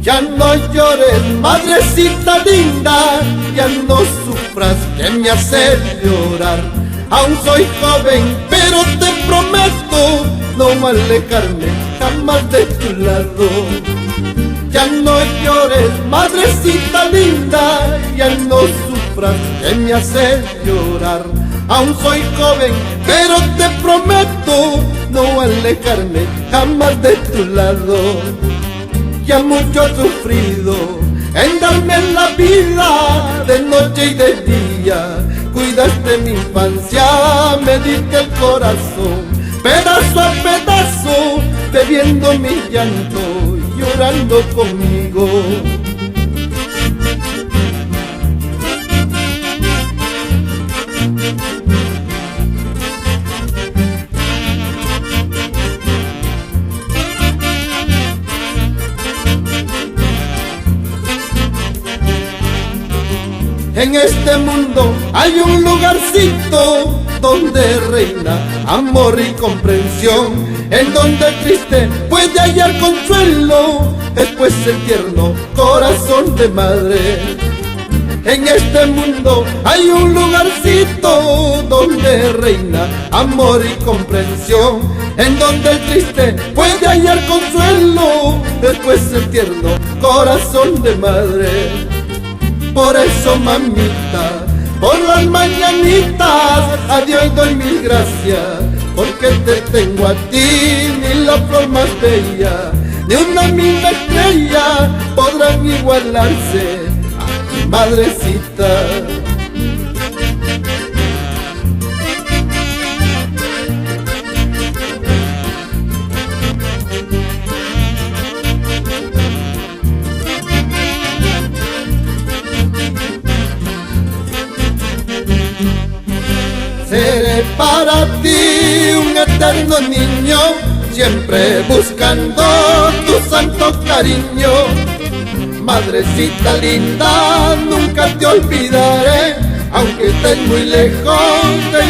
Ya no llores, madrecita linda, ya no sufras que me haces llorar. Aún soy joven, pero te prometo no alejarme jamás de tu lado. Ya no llores, madrecita linda, ya no sufras que me haces llorar. Aún soy joven, pero te prometo no alejarme jamás de tu lado. Ya mucho he sufrido en darme la vida de noche y de día. Cuidaste mi infancia, me diste el corazón, pedazo a pedazo, bebiendo mi llanto, llorando conmigo. En este mundo hay un lugarcito donde reina amor y comprensión, en donde el triste puede hallar consuelo, después el tierno corazón de madre. En este mundo hay un lugarcito donde reina amor y comprensión, en donde el triste puede hallar consuelo, después el tierno corazón de madre. Por eso, mamita, por las mañanitas, a Dios doy mil gracias, porque te tengo a ti, ni la flor más bella, ni una misma estrella podrán igualarse a mi madrecita. Seré para ti un eterno niño, siempre buscando tu santo cariño. Madrecita linda, nunca te olvidaré, aunque estés muy lejos de